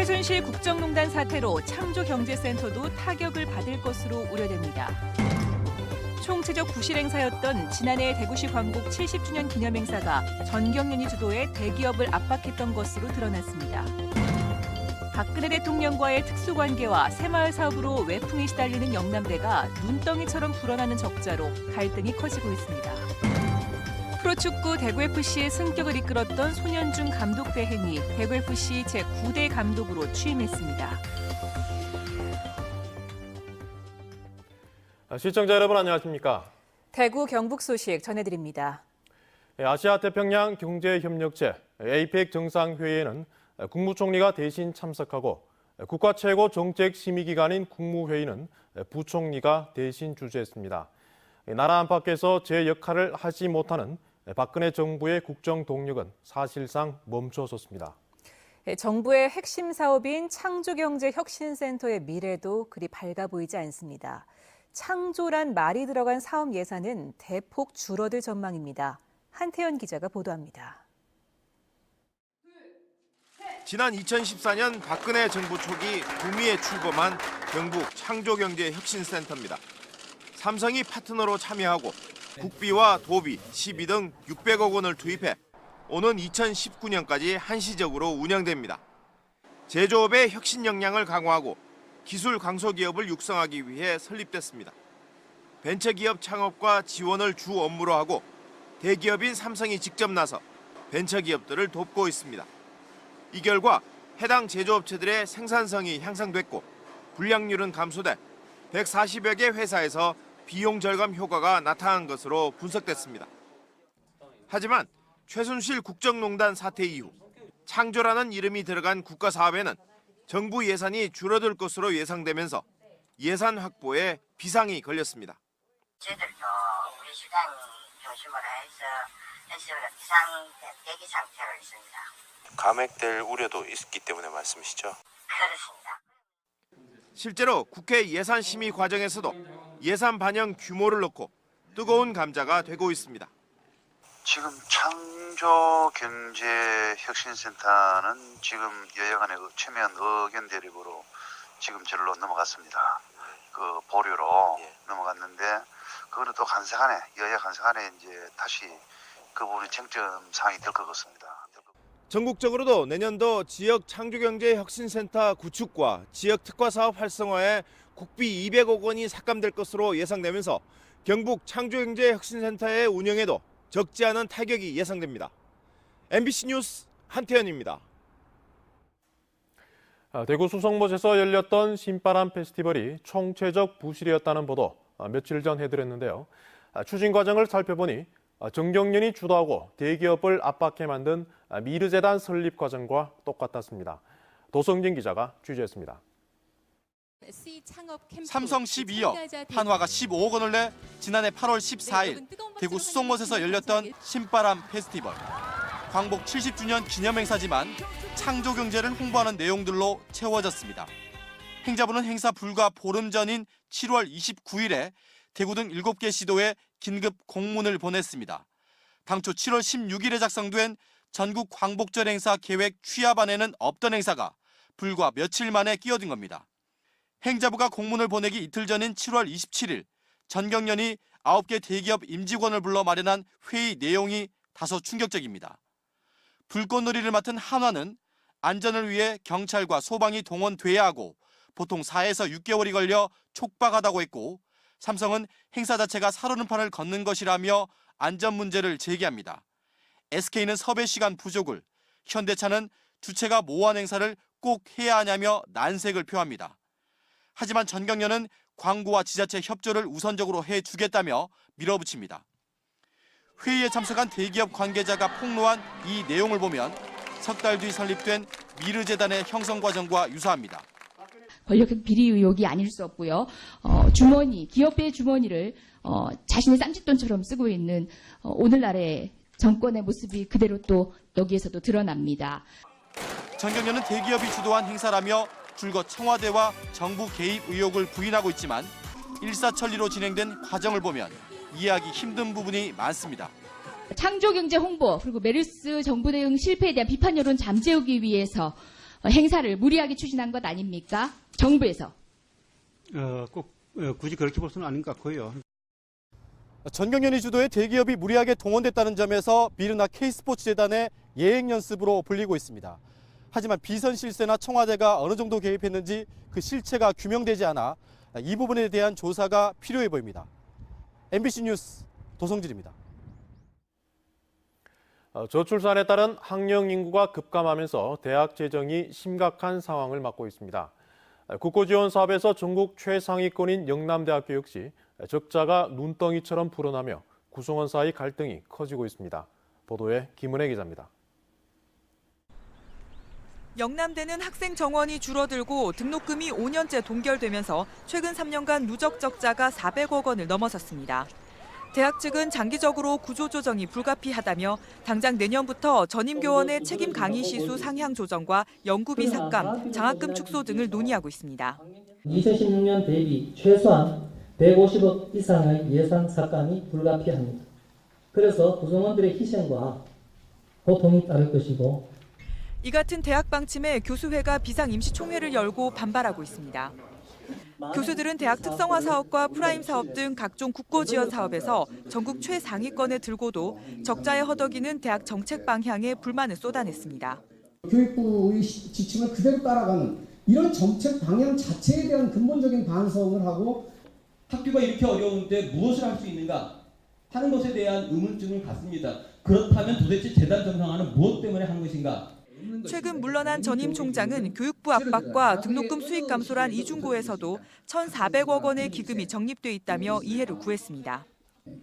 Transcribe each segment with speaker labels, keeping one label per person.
Speaker 1: 최순실 국정농단 사태로 창조경제센터도 타격을 받을 것으로 우려됩니다. 총체적 부실 행사였던 지난해 대구시 광복 70주년 기념행사가 전경련이 주도해 대기업을 압박했던 것으로 드러났습니다. 박근혜 대통령과의 특수관계와 새마을 사업으로 외풍에 시달리는 영남대가 눈덩이처럼 불어나는 적자로 갈등이 커지고 있습니다. 프로축구 대구FC의 승격을 이끌었던 손현중 감독 대행이 대구FC 제9대 감독으로 취임했습니다.
Speaker 2: 시청자 여러분 안녕하십니까?
Speaker 1: 대구 경북 소식 전해드립니다.
Speaker 2: 아시아 태평양 경제협력체 APEC 정상회의에는 국무총리가 대신 참석하고 국가 최고 정책심의기관인 국무회의는 부총리가 대신 주재했습니다. 나라 안팎에서 제 역할을 하지 못하는 박근혜 정부의 국정 동력은 사실상 멈춰섰습니다.
Speaker 1: 정부의 핵심 사업인 창조경제혁신센터의 미래도 그리 밝아 보이지 않습니다. 창조란 말이 들어간 사업 예산은 대폭 줄어들 전망입니다. 한태현 기자가 보도합니다.
Speaker 3: 지난 2014년 박근혜 정부 초기 구미에 출범한 경북 창조경제혁신센터입니다. 삼성이 파트너로 참여하고 국비와 도비, 시비 등 600억 원을 투입해 오는 2019년까지 한시적으로 운영됩니다. 제조업의 혁신 역량을 강화하고 기술 강소기업을 육성하기 위해 설립됐습니다. 벤처기업 창업과 지원을 주 업무로 하고 대기업인 삼성이 직접 나서 벤처기업들을 돕고 있습니다. 이 결과 해당 제조업체들의 생산성이 향상됐고 불량률은 감소돼 140여 개 회사에서 비용 절감 효과가 나타난 것으로 분석됐습니다. 하지만 최순실 국정농단 사태 이후 창조라는 이름이 들어간 국가사업에는 정부 예산이 줄어들 것으로 예상되면서 예산 확보에 비상이 걸렸습니다.
Speaker 4: 저희들도 우리 시간 중심으로 해서 현실적으로 비상 대기 상태로 있습니다.
Speaker 5: 감액될 우려도 있기 때문에 말씀이시죠?
Speaker 4: 그렇습니다.
Speaker 3: 실제로 국회 예산심의 과정에서도 예산 반영 규모를 놓고 뜨거운 감자가 되고 있습니다.
Speaker 6: 지금 창조경제혁신센터는 지금 여야 간의 첨예한 의견 대립으로 지금 절로 넘어갔습니다. 그 보류로 넘어갔는데 그거는 또 간세간에 여야 간세간에 이제 다시 그 부분이 쟁점 사항이 될 것 같습니다.
Speaker 3: 전국적으로도 내년도 지역 창조경제혁신센터 구축과 지역 특화사업 활성화에 국비 200억 원이 삭감될 것으로 예상되면서 경북 창조경제혁신센터의 운영에도 적지 않은 타격이 예상됩니다. MBC 뉴스 한태현입니다.
Speaker 2: 대구 수성못에서 열렸던 신바람 페스티벌이 총체적 부실이었다는 보도 며칠 전 해드렸는데요. 추진 과정을 살펴보니 정경련이 주도하고 대기업을 압박해 만든 미르재단 설립 과정과 똑같았습니다. 도성진 기자가 취재했습니다.
Speaker 7: 삼성 12억, 한화가 15억 원을 내 지난해 8월 14일 대구 수성못에서 열렸던 신바람 페스티벌. 광복 70주년 기념행사지만 창조경제를 홍보하는 내용들로 채워졌습니다. 행자부는 행사 불과 보름 전인 7월 29일에 대구 등 7개 시도에 긴급 공문을 보냈습니다. 당초 7월 16일에 작성된 전국 광복절 행사 계획 취합안에는 없던 행사가 불과 며칠 만에 끼어든 겁니다. 행자부가 공문을 보내기 이틀 전인 7월 27일 전경련이 9개 대기업 임직원을 불러 마련한 회의 내용이 다소 충격적입니다. 불꽃놀이를 맡은 한화는 안전을 위해 경찰과 소방이 동원돼야 하고 보통 4에서 6개월이 걸려 촉박하다고 했고 삼성은 행사 자체가 살얼음판을 걷는 것이라며 안전 문제를 제기합니다. SK는 섭외 시간 부족을, 현대차는 주체가 모호한 행사를 꼭 해야 하냐며 난색을 표합니다. 하지만 전경련은 광고와 지자체 협조를 우선적으로 해주겠다며 밀어붙입니다. 회의에 참석한 대기업 관계자가 폭로한 이 내용을 보면 석 달 뒤 설립된 미르재단의 형성 과정과 유사합니다.
Speaker 8: 권력 비리 의혹이 아닐 수 없고요. 기업의 주머니를 자신의 쌍짓돈처럼 쓰고 있는 오늘날의 정권의 모습이 그대로 또 여기에서도 드러납니다.
Speaker 7: 전경련은 대기업이 주도한 행사라며 줄곧 청와대와 정부 개입 의혹을 부인하고 있지만 일사천리로 진행된 과정을 보면 이해하기 힘든 부분이 많습니다.
Speaker 8: 창조경제 홍보 그리고 메르스 정부 대응 실패에 대한 비판 여론 잠재우기 위해서 행사를 무리하게 추진한 것 아닙니까? 정부에서.
Speaker 9: 꼭 굳이 그렇게 볼 수는 아닌 것 같고요.
Speaker 7: 전경련이 주도의 대기업이 무리하게 동원됐다는 점에서 미르나 K스포츠재단의 예행 연습으로 불리고 있습니다. 하지만 비선 실세나 청와대가 어느 정도 개입했는지 그 실체가 규명되지 않아 이 부분에 대한 조사가 필요해 보입니다. MBC 뉴스 도성진입니다.
Speaker 2: 저출산에 따른 학령 인구가 급감하면서 대학 재정이 심각한 상황을 맞고 있습니다. 국고지원 사업에서 전국 최상위권인 영남대학교 역시 적자가 눈덩이처럼 불어나며 구성원 사이 갈등이 커지고 있습니다. 보도에 김은혜 기자입니다.
Speaker 1: 영남대는 학생 정원이 줄어들고 등록금이 5년째 동결되면서 최근 3년간 누적 적자가 400억 원을 넘어섰습니다. 대학 측은 장기적으로 구조조정이 불가피하다며 당장 내년부터 전임교원의 책임 강의 시수 상향 조정과 연구비 삭감, 장학금 축소 등을 논의하고 있습니다.
Speaker 10: 2016년 대비 최소한 150억 이상의 예산 삭감이 불가피합니다. 그래서 구성원들의 희생과 고통이 따를 것이고
Speaker 1: 이 같은 대학 방침에 교수회가 비상임시총회를 열고 반발하고 있습니다. 교수들은 대학 특성화 사업과 프라임 사업 등 각종 국고 지원 사업에서 전국 최상위권에 들고도 적자에 허덕이는 대학 정책 방향에 불만을 쏟아냈습니다.
Speaker 11: 교육부의 지침을 그대로 따라가는 이런 정책 방향 자체에 대한 근본적인 반성을 하고
Speaker 12: 학교가 이렇게 어려운데 무엇을 할 수 있는가 하는 것에 대한 의문점을 갖습니다. 그렇다면 도대체 재단 정상화는 무엇 때문에 한 것인가?
Speaker 1: 최근 물러난 전임 총장은 교육부 압박과 등록금 수익 감소란 이중고에서도 1,400억 원의 기금이 적립돼 있다며 이해를 구했습니다.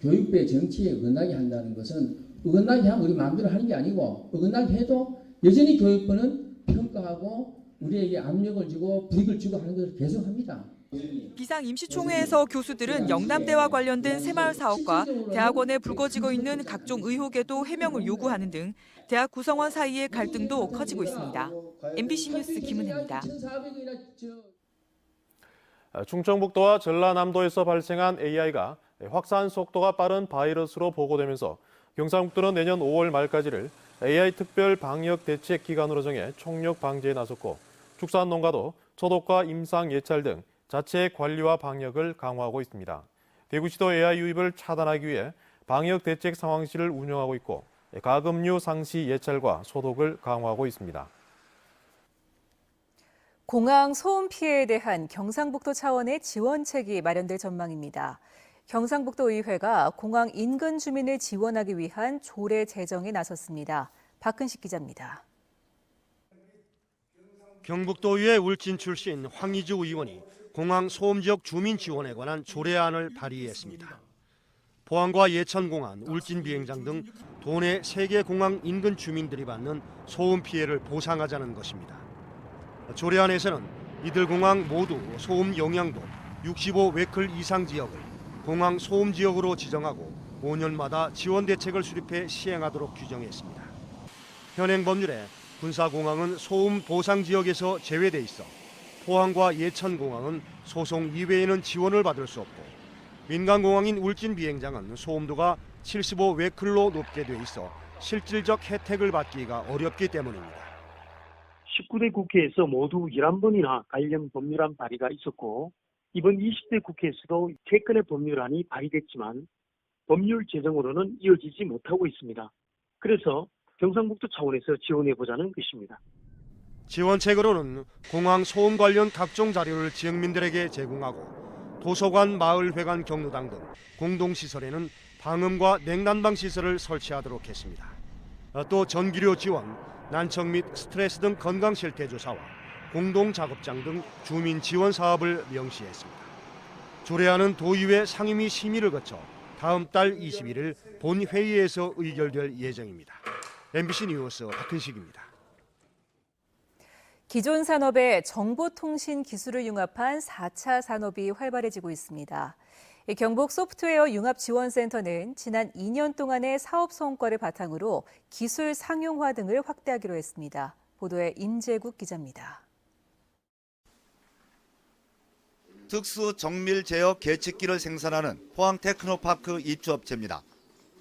Speaker 11: 교육부의 정치에 어긋나게 한다는 것은 어긋나게 하면 우리 마음대로 하는 게 아니고 어긋나게 해도 여전히 교육부는 평가하고 우리에게 압력을 주고 불이익을 주고 하는 것을 계속합니다.
Speaker 1: 비상임시총회에서 교수들은 영남대와 관련된 새마을 사업과 대학원에 불거지고 있는 각종 의혹에도 해명을 요구하는 등 대학 구성원 사이의 갈등도 커지고 있습니다. MBC 뉴스 김은혜입니다.
Speaker 2: 충청북도와 전라남도에서 발생한 AI가 확산 속도가 빠른 바이러스로 보고되면서 경상북도는 내년 5월 말까지를 AI 특별 방역 대책 기간으로 정해 총력 방지에 나섰고 축산농가도 소독과 임상 예찰 등 자체 관리와 방역을 강화하고 있습니다. 대구시도 AI 유입을 차단하기 위해 방역 대책 상황실을 운영하고 있고 가금류 상시 예찰과 소독을 강화하고 있습니다.
Speaker 13: 공항 소음 피해에 대한 경상북도 차원의 지원책이 마련될 전망입니다. 경상북도의회가 공항 인근 주민을 지원하기 위한 조례 제정에 나섰습니다. 박근식 기자입니다.
Speaker 14: 경북도의회 울진 출신 황희주 의원이 공항 소음 지역 주민 지원에 관한 조례안을 발의했습니다. 포항과 예천공항, 울진 비행장 등 도내 3개 공항 인근 주민들이 받는 소음 피해를 보상하자는 것입니다. 조례안에서는 이들 공항 모두 소음 영향도 65 웨클 이상 지역을 공항 소음 지역으로 지정하고 5년마다 지원 대책을 수립해 시행하도록 규정했습니다. 현행 법률에 군사공항은 소음 보상 지역에서 제외돼 있어 포항과 예천공항은 소송 이외에는 지원을 받을 수 없고 민간공항인 울진 비행장은 소음도가 75 웨클로 높게 돼 있어 실질적 혜택을 받기가 어렵기 때문입니다.
Speaker 15: 19대 국회에서 모두 11번이나 관련 법률안 발의가 있었고 이번 20대 국회에서도 3건의 법률안이 발의됐지만 법률 제정으로는 이어지지 못하고 있습니다. 그래서 경상북도 차원에서 지원해보자는 것입니다.
Speaker 14: 지원책으로는 공항 소음 관련 각종 자료를 지역민들에게 제공하고 도서관, 마을회관, 경로당 등 공동시설에는 방음과 냉난방 시설을 설치하도록 했습니다. 또 전기료 지원, 난청 및 스트레스 등 건강 실태 조사와 공동 작업장 등 주민 지원 사업을 명시했습니다. 조례안은 도의회 상임위 심의를 거쳐 다음 달 21일 본회의에서 의결될 예정입니다. MBC 뉴스 박근식입니다.
Speaker 13: 기존 산업에 정보통신 기술을 융합한 4차 산업이 활발해지고 있습니다. 경북 소프트웨어 융합지원센터는 지난 2년 동안의 사업 성과를 바탕으로 기술 상용화 등을 확대하기로 했습니다. 보도에 임재국 기자입니다.
Speaker 16: 특수 정밀 제어 계측기를 생산하는 포항 테크노파크 입주업체입니다.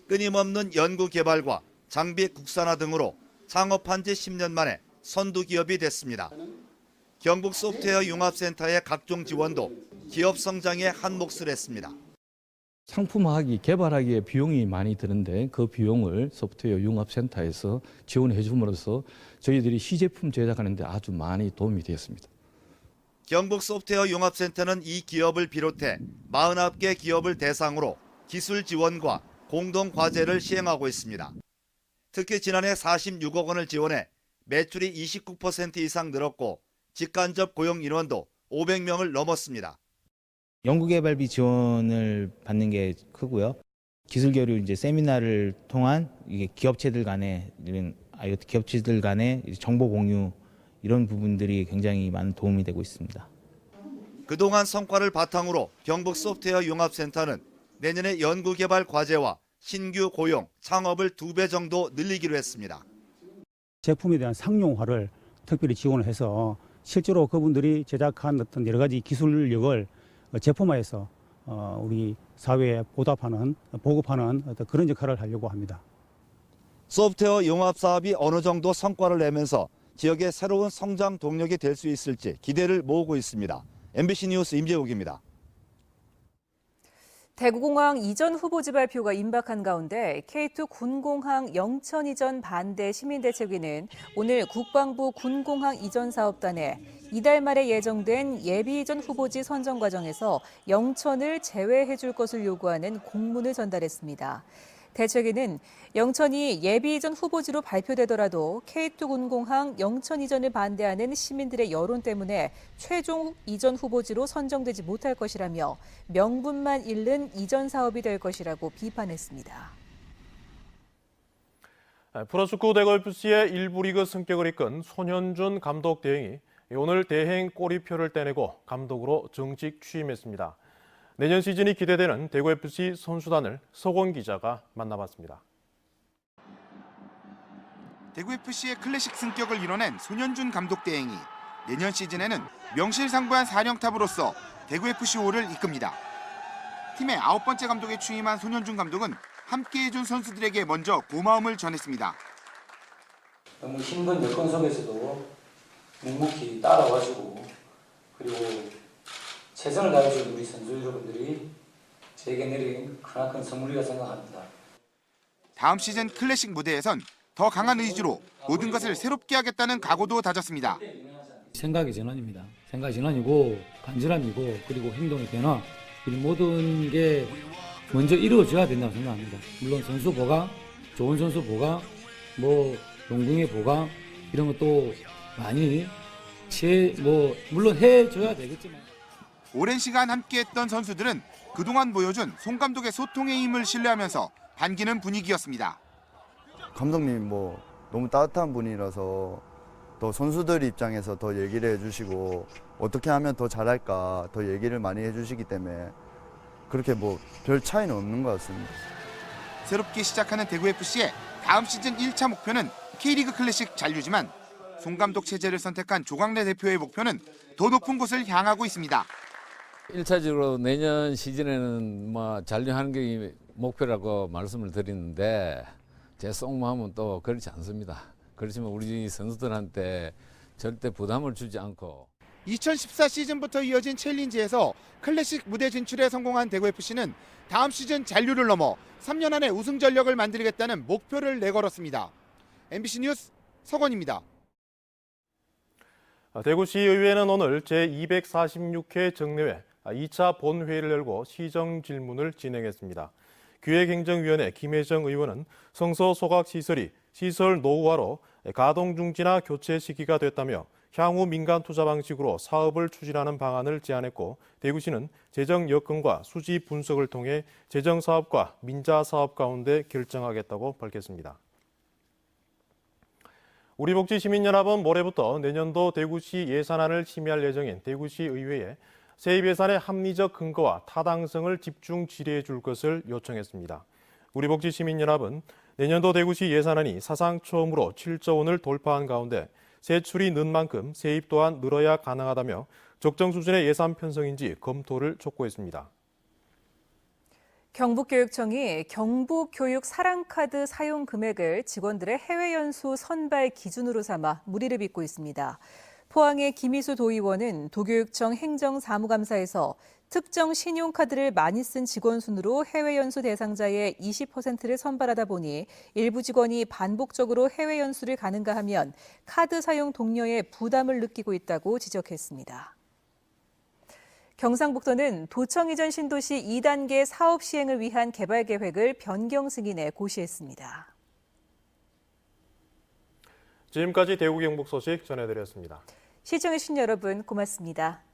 Speaker 16: 끊임없는 연구 개발과 장비 국산화 등으로 창업한 지 10년 만에 선두 기업이 됐습니다. 경북 소프트웨어 융합센터의 각종 지원도 기업 성장에 한 몫을 했습니다.
Speaker 17: 상품화하기, 개발하기에 비용이 많이 드는데 그 비용을 소프트웨어 융합센터에서 지원해 줌으로써 저희들이 시제품 제작하는 데 아주 많이 도움이 되었습니다.
Speaker 16: 경북 소프트웨어 융합센터는 이 기업을 비롯해 49개 기업을 대상으로 기술 지원과 공동 과제를 시행하고 있습니다. 특히 지난해 46억 원을 지원해 매출이 29% 이상 늘었고 직간접 고용 인원도 500명을 넘었습니다.
Speaker 18: 연구개발비 지원을 받는 게 크고요. 기술 교류 이제 세미나를 통한 이게 기업체들 간의 이런 IoT 기업체들 간의 정보 공유 이런 부분들이 굉장히 많은 도움이 되고 있습니다.
Speaker 16: 그동안 성과를 바탕으로 경북 소프트웨어 융합센터는 내년에 연구개발 과제와 신규 고용, 창업을 2배 정도 늘리기로 했습니다.
Speaker 9: 제품에 대한 상용화를 특별히 지원을 해서 실제로 그분들이 제작한 어떤 여러 가지 기술력을 제품화해서 우리 사회에 보급하는 어떤 그런 역할을 하려고 합니다.
Speaker 16: 소프트웨어 융합 사업이 어느 정도 성과를 내면서 지역의 새로운 성장 동력이 될 수 있을지 기대를 모으고 있습니다. MBC 뉴스 임재욱입니다.
Speaker 13: 대구공항 이전 후보지 발표가 임박한 가운데 K2 군공항 영천 이전 반대 시민대책위는 오늘 국방부 군공항 이전 사업단에 이달 말에 예정된 예비 이전 후보지 선정 과정에서 영천을 제외해 줄 것을 요구하는 공문을 전달했습니다. 대책위는 영천이 예비 이전 후보지로 발표되더라도 K2 군공항 영천 이전을 반대하는 시민들의 여론 때문에 최종 이전 후보지로 선정되지 못할 것이라며 명분만 잃는 이전 사업이 될 것이라고 비판했습니다.
Speaker 2: 프로축구 대구FC의 1부 리그 승격을 이끈 손현준 감독 대행이 오늘 대행 꼬리표를 떼내고 감독으로 정식 취임했습니다. 내년 시즌이 기대되는 대구FC 선수단을 서곤 기자가 만나봤습니다.
Speaker 3: 대구FC의 클래식 승격을 이뤄낸 손현준 감독 대행이 내년 시즌에는 명실상부한 사령탑으로서 대구FC5를 이끕니다. 팀의 9번째 감독에 취임한 손현준 감독은 함께해준 선수들에게 먼저 고마움을 전했습니다.
Speaker 10: 너무 힘든 여건 속에서도 묵묵히 따라와주고 그리고 최선을 다해준 우리 선수 여러분들이 제게 내린 크나큰 선물이라 생각합니다.
Speaker 3: 다음 시즌 클래식 무대에선 더 강한 의지로 모든 것을 새롭게 하겠다는 각오도 다졌습니다.
Speaker 19: 생각의 전환입니다. 생각의 전환이고 간절함이고 그리고 행동의 변화 이 모든 게 먼저 이루어져야 된다고 생각합니다. 물론 선수 보강, 좋은 선수 보강, 농궁의 보강 이런 것도 많이 물론 해줘야 되겠지만
Speaker 3: 오랜 시간 함께했던 선수들은 그동안 보여준 송 감독의 소통의 힘을 신뢰하면서 반기는 분위기였습니다.
Speaker 20: 감독님 너무 따뜻한 분이라서 또 선수들 입장에서 더 얘기를 해주시고 어떻게 하면 더 잘할까 더 얘기를 많이 해주시기 때문에 그렇게 별 차이는 없는 것 같습니다.
Speaker 3: 새롭게 시작하는 대구FC의 다음 시즌 1차 목표는 K리그 클래식 잔류지만 송 감독 체제를 선택한 조광래 대표의 목표는 더 높은 곳을 향하고 있습니다.
Speaker 21: 1차적으로 내년 시즌에는 잔류하는 게 목표라고 말씀을 드리는데 제 속마음은 또 그렇지 않습니다. 그렇지만 우리 선수들한테 절대 부담을 주지 않고
Speaker 3: 2014 시즌부터 이어진 챌린지에서 클래식 무대 진출에 성공한 대구FC는 다음 시즌 잔류를 넘어 3년 안에 우승 전력을 만들겠다는 목표를 내걸었습니다. MBC 뉴스 서건입니다.
Speaker 2: 대구시의회는 오늘 제246회 정례회 2차 본회의를 열고 시정 질문을 진행했습니다. 기획행정위원회 김혜정 의원은 성서 소각시설이 시설 노후화로 가동중지나 교체 시기가 됐다며 향후 민간 투자 방식으로 사업을 추진하는 방안을 제안했고 대구시는 재정 여건과 수지 분석을 통해 재정 사업과 민자 사업 가운데 결정하겠다고 밝혔습니다. 우리복지시민연합은 모레부터 내년도 대구시 예산안을 심의할 예정인 대구시 의회에 세입 예산의 합리적 근거와 타당성을 집중 질의해 줄 것을 요청했습니다. 우리복지시민연합은 내년도 대구시 예산안이 사상 처음으로 7조 원을 돌파한 가운데 세출이 는 만큼 세입 또한 늘어야 가능하다며 적정 수준의 예산 편성인지 검토를 촉구했습니다.
Speaker 13: 경북교육청이 경북교육 사랑카드 사용 금액을 직원들의 해외 연수 선발 기준으로 삼아 물의를 빚고 있습니다. 포항의 김희수 도의원은 도교육청 행정사무감사에서 특정 신용카드를 많이 쓴 직원 순으로 해외 연수 대상자의 20%를 선발하다 보니 일부 직원이 반복적으로 해외 연수를 가는가 하면 카드 사용 동료의 부담을 느끼고 있다고 지적했습니다. 경상북도는 도청 이전 신도시 2단계 사업 시행을 위한 개발 계획을 변경 승인해 고시했습니다.
Speaker 2: 지금까지 대구 경북 소식 전해드렸습니다.
Speaker 13: 시청해주신 여러분 고맙습니다.